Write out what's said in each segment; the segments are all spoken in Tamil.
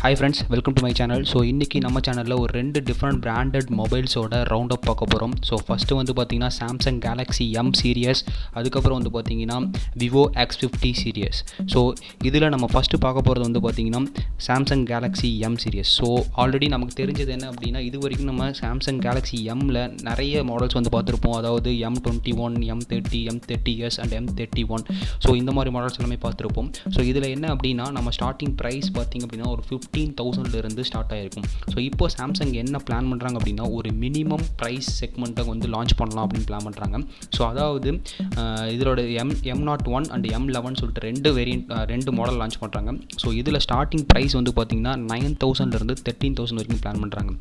Hi friends, welcome to my channel. So இன்றைக்கி நம்ம சேனலில் ஒரு 2 டிஃப்ரெண்ட் பிராண்டட் மொபைல்ஸோட ரவுண்ட் அப் பார்க்க போகிறோம். ஸோ ஃபஸ்ட்டு வந்து பார்த்திங்கன்னா சாம்சங் கேலக்ஸி எம் சீரியஸ், அதுக்கப்புறம் வந்து பார்த்திங்கன்னா விவோ X50 சீரியஸ். ஸோ இதில் நம்ம ஃபஸ்ட்டு பார்க்க போகிறது வந்து பார்த்திங்கன்னா Samsung Galaxy M series. So already நமக்கு தெரிஞ்சது என்ன அப்படின்னா, இது வரைக்கும் நம்ம சாம்சங் கேலக்ஸி எம்மில் நிறைய மாடல்ஸ் வந்து பார்த்துருப்போம். அதாவது M21, M30, M30s and M31. So இந்த மாதிரி மாடல்ஸ் எல்லாமே பார்த்துருப்போம். ஸோ இதில் என்ன அப்படின்னா, நம்ம ஸ்டார்டிங் ப்ரைஸ் பார்த்திங்க அப்படின்னா ஒரு 15,000 ஸ்டார்ட் ஆகிருக்கும். ஸோ இப்போ சாம்சங் என்ன பிளான் பண்ணுறாங்க அப்படின்னா, ஒரு மினிமம் ப்ரைஸ் செக்மெண்ட்டை வந்து லான்ச் பண்ணலாம் அப்படின்னு பிளான் பண்ணுறாங்க. ஸோ அதாவது இதோட M01 அண்ட் M11 சொல்லிட்டு 2 வேரியன்ட் 2 மாடல் லான்ச் பண்ணுறாங்க. ஸோ இதில் ஸ்டார்டிங் ப்ரைஸ் வந்து பார்த்திங்கன்னா 9,000 13,000 வரைக்கும் பிளான் பண்ணுறாங்க.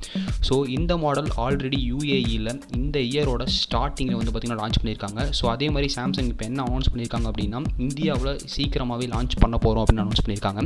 ஸோ இந்த மாடல் ஆல்ரெடி UAEயில் இந்த இயரோட ஸ்டார்டிங்கில் வந்து பார்த்திங்கன்னா லான்ச் பண்ணியிருக்காங்க. ஸோ அதே மாதிரி சாம்சங் இப்போ என்ன அனௌன்ஸ் பண்ணியிருக்காங்க அப்படின்னா, இந்தியாவில் சீக்கிரமாகவே லான்ச் பண்ண போகிறோம் அப்படின்னு அனௌன்ஸ் பண்ணியிருக்காங்க.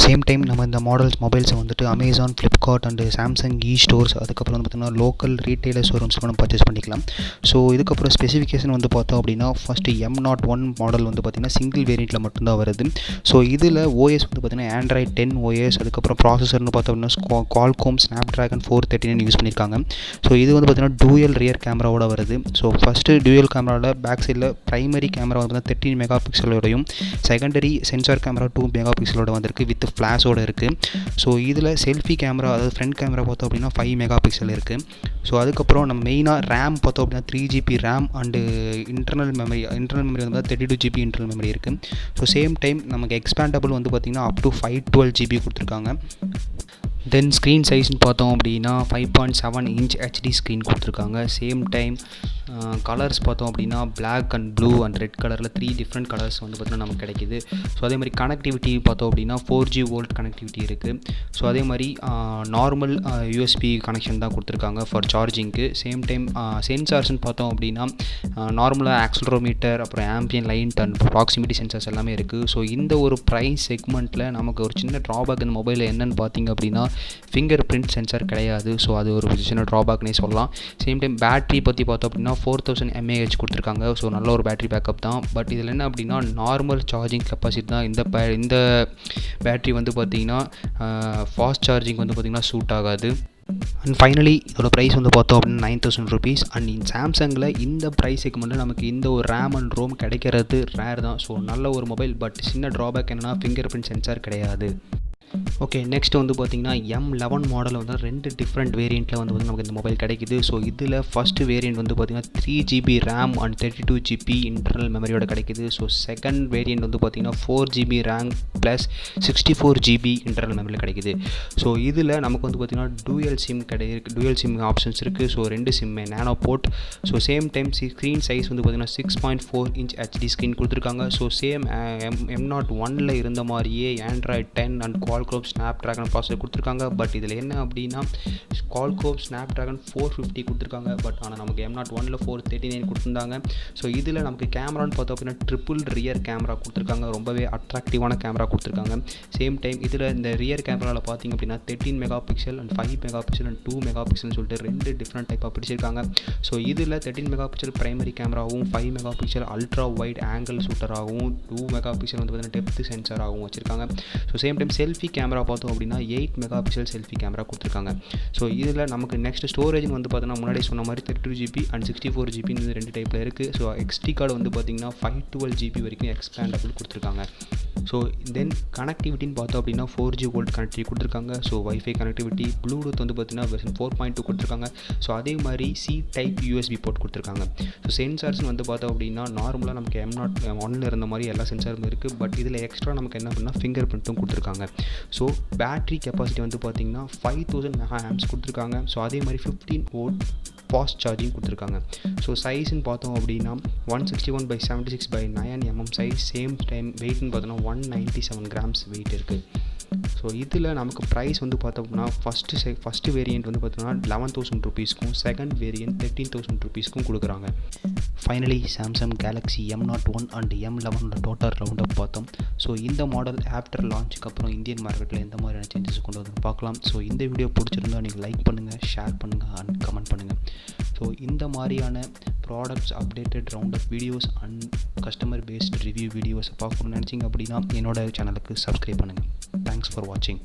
சேம் டைம் நம்ம இந்த மாடல்ஸ் மொபைல்ஸை வந்துட்டு Amazon, Flipkart and Samsung stores, அதுக்கப்புறம் வந்து பார்த்திங்கன்னா லோக்கல் ரீட்டைலர் ஷோரூம்ஸ் நம்ம பர்ச்சேஸ் பண்ணிக்கலாம். ஸோ இதுக்கப்புறம் ஸ்பெசிஃபிகேஷன் வந்து பார்த்தோம் அப்படின்னா, ஃபஸ்ட்டு M01 மாடல் வந்து பார்த்திங்கன்னா சிங்கிள் வேரியண்ட்டில் மட்டும்தான் வருது. ஸோ இதில் OS வந்து பார்த்திங்கன்னா Android 10 OS, அதுக்கப்புறம் ப்ராசஸர்னு பார்த்தோம் அப்படின்னா Qualcomm Snapdragon 439 யூஸ் பண்ணியிருக்காங்க. ஸோ இது வந்து பார்த்திங்கன்னா டூயல் ரியர் கேமராவோட வருது. ஸோ ஃபஸ்ட்டு டூயல் கேமராவில் பேக் சைடில் ப்ரைமரி கேமரா வந்து 13 மெகா பிக்சலோடையும், செகண்டரி சென்சார் கேமரா 2 மெகா பிக்சலோட வந்திருக்கு வித் ஃப்ளாஷோடு இருக்குது. ஸோ இதில் செல்ஃபி கேமரா, அதாவது ஃப்ரண்ட் கேமரா பார்த்தோம் அப்படின்னா 5 மெகா பிக்சல் இருக்குது. ஸோ அதுக்கப்புறம் நம்ம மெயினாக ரேம் பார்த்தோம் அப்படின்னா 3GB RAM and internal memory வந்து 32GB இன்டர்னல் மெமரி இருக்குது. ஸோ சேம் டைம் நமக்கு எக்ஸ்பேண்டபிள் வந்து பார்த்திங்கன்னா அப் டு 512GB கொடுத்துருக்காங்க. தென் ஸ்க்ரீன் சைஸ்ன்னு பார்த்தோம் அப்படின்னா 5.7 இன்ச் HD ஸ்க்ரீன் கொடுத்துருக்காங்க. சேம் டைம் கலர்ஸ் பார்த்தோம் அப்படின்னா black and blue and red கலரில் 3 டிஃப்ரெண்ட் கலர்ஸ் வந்து பார்த்திங்கன்னா நமக்கு கிடைக்கிது. ஸோ அதே மாதிரி கனெக்டிவிட்டி பார்த்தோம் அப்படின்னா 4G வோல்ட் கனெக்டிவிட்டி இருக்குது. ஸோ அதே மாதிரி நார்மல் USB கனெக்ஷன் தான் கொடுத்துருக்காங்க ஃபார் சார்ஜிங்க்கு. சேம் டைம் சென்சார்ஸ்ன்னு பார்த்தோம் அப்படின்னா நார்மலாக ஆக்சலரோமீட்டர், அப்புறம் ambient light and proximity sensors எல்லாமே இருக்குது. ஸோ இந்த ஒரு ப்ரைஸ் செக்மெண்ட்டில் நமக்கு ஒரு சின்ன ட்ராபேக் இந்த மொபைலில் என்னென்னு பார்த்திங்க அப்படின்னா, ஃபிங்கர் பிரிண்ட் சென்சார் கிடையாது. ஸோ அது ஒரு சின்ன ட்ராபேக்னே சொல்லலாம். சேம் டைம் பேட்டரி பற்றி பார்த்தோம் அப்படின்னா 4000 mAh கொடுத்துருக்காங்க. ஸோ நல்ல ஒரு பேட்டரி பேக்கப் தான். பட் இதில் என்ன அப்படின்னா, நார்மல் சார்ஜிங் கெப்பாசிட்டி தான் இந்த பேட்டரி வந்து பார்த்திங்கன்னா ஃபாஸ்ட் சார்ஜிங் வந்து பார்த்திங்கன்னா சூட் ஆகாது. அண்ட் ஃபைனலி இதோட ப்ரைஸ் வந்து பார்த்தோம் அப்படின்னா 9,000 rupees. அண்ட் சாம்சங்கில் இந்த ப்ரைஸ் செக்மெண்ட்டில் நமக்கு இந்த ஒரு ரேம் அண்ட் ரோம் கிடைக்கிறது ரேர் தான். ஸோ நல்ல ஒரு மொபைல், பட் சின்ன ட்ராபேக் என்னென்னா ஃபிங்கர் பிரிண்ட் சென்சார் கிடையாது. ஓகே, நெக்ஸ்ட் வந்து பார்த்திங்கன்னா M11 மாடல் வந்து 2 டிஃப்ரெண்ட் வேரியண்ட்டில் வந்து நமக்கு இந்த மொபைல் கிடைக்குது. ஸோ இதில் ஃபஸ்ட்டு வேரியண்ட் வந்து பார்த்திங்கன்னா 3GB RAM and 32GB internal மெமரியோட கிடைக்குது. ஸோ செகண்ட் வேரியண்ட் வந்து பார்த்திங்கன்னா 4GB RAM plus 64GB internal மெமரியில் கிடைக்குது. ஸோ இதில் நமக்கு வந்து பார்த்திங்கன்னா டூயல் சிம் ஆப்ஷன்ஸ் இருக்குது. ஸோ 2 சிம்மே nano port. So same time screen size வந்து பார்த்திங்கன்னா 6.4 இன்ச் HD ஸ்க்ரீன் கொடுத்துருக்காங்க. ஸோ சேம் M01 இருந்த மாதிரியே Android 10 and Qualcomm Snapdragon processor கொடுத்துருக்காங்க. பட் இதில் என்ன அப்படின்னா, Qualcomm Snapdragon 450 கொடுத்துருக்காங்க. பட் ஆனால் நமக்கு M01 439 கொடுத்துருந்தாங்க. ஸோ இதில் நமக்கு கேமரான்னு பார்த்தோம் அப்படின்னா ட்ரிபிள் ரியர் கேமரா கொடுத்துருக்காங்க. ரொம்பவே அட்ராக்டிவான கேமரா கொடுத்துருக்காங்க. சேம் டைம் இதில் இந்த ரியர் கேமராவில் பார்த்திங்க அப்படின்னா 13 mega pixel and 5 mega pixel and 2 mega பிக்சல்னு சொல்லிட்டு 2 டிஃப்ரெண்ட் டைப்பாக பிடிச்சிருக்காங்க. ஸோ இதில் 13 மெகா பிக்சல் ப்ரைமரி கேமராவும், 5 mega pixel ultra wide angle ஷூட்டராகவும், 2 மெகா பிக்சல் வந்து பார்த்திங்கன்னா டெப்த் சென்சாராகவும் வச்சுருக்காங்க. So same time selfie camera பார்த்தோம் அப்படின்னா 8 மெகா பிக்சல் செல்ஃபி கேமரா கொடுத்துருக்காங்க. ஸோ இதில் நமக்கு நெக்ஸ்ட் ஸ்டோரேஜ்னு வந்து பார்த்தீங்கன்னா முன்னாடி சொன்ன மாதிரி 32GB அண்ட் 64GB 2 டைப்பில் இருக்குது. ஸோ XD கார்டு வந்து பார்த்திங்கன்னா 512GB வரைக்கும் எக்ஸ்பேண்டபிள் கொடுத்துருக்காங்க. ஸோ தென் கனெக்டிவிட்டின்னு பார்த்தோம் அப்படின்னா 4G வோல்ட் கனெக்டிவிட்டி கொடுத்துருக்காங்க. ஸோ வைஃபை கனெக்டிவிட்டி, ப்ளூடூத் வந்து பார்த்திங்கன்னா வெர்ஷன் 4.2 கொடுத்துருக்காங்க. ஸோ அதே மாதிரி C டைப் USB போர்ட் கொடுத்துருக்காங்க. ஸோ சென்சார்ஸ்னு வந்து பார்த்தோம் அப்படின்னா நார்மலாக நமக்கு M01 இருந்த மாதிரி எல்லா சென்சாரும் இருக்குது. பட் இதில் எக்ஸ்ட்ரா நமக்கு என்ன பண்ணால் ஃபிங்கர் பிரிண்ட்டும் கொடுத்துருக்காங்க. ஸோ பேட்ரி கெப்பாசிட்டி வந்து பார்த்திங்கன்னா 5000 mAh கொடுத்துருக்காங்க. ஸோ அதே மாதிரி 15 volt ஃபாஸ்ட் சார்ஜிங் கொடுத்துருக்காங்க. ஸோ சைஸ்ன்னு பார்த்தோம் அப்படின்னா 161/76/9 mm சைஸ். சேம் டைம் வெயிட்னு பார்த்தோன்னா 197 grams வெயிட் இருக்குது. ஸோ இதில் நமக்கு ப்ரைஸ் வந்து பார்த்தோம்னா ஃபஸ்ட்டு வேரியண்ட் வந்து பார்த்தோம்னா 11,000 rupeesக்கும், செகண்ட் வேரியண்ட் 13,000 rupeesக்கும் கொடுக்குறாங்க. Finally Samsung Galaxy M01 and M11 total round up பார்த்தோம். ஸோ இந்த மாடல் ஆஃப்டர் லான்ச்சுக்கு அப்புறம் இந்தியன் மார்க்கெட்டில் எந்த மாதிரியான சேஞ்சஸ் கொண்டு வந்து பார்க்கலாம். ஸோ இந்த வீடியோ பிடிச்சிருந்தால் நீங்கள் லைக் பண்ணுங்கள், ஷேர் பண்ணுங்கள் அண்ட் கமெண்ட் பண்ணுங்கள். ஸோ இந்த மாதிரியான products updated round up videos and customer based review வீடியோஸை பார்க்கணும்னு நினச்சிங்க அப்படின்னா என்னோட சேனலுக்கு சப்ஸ்கிரைப் பண்ணுங்கள். Thanks for watching.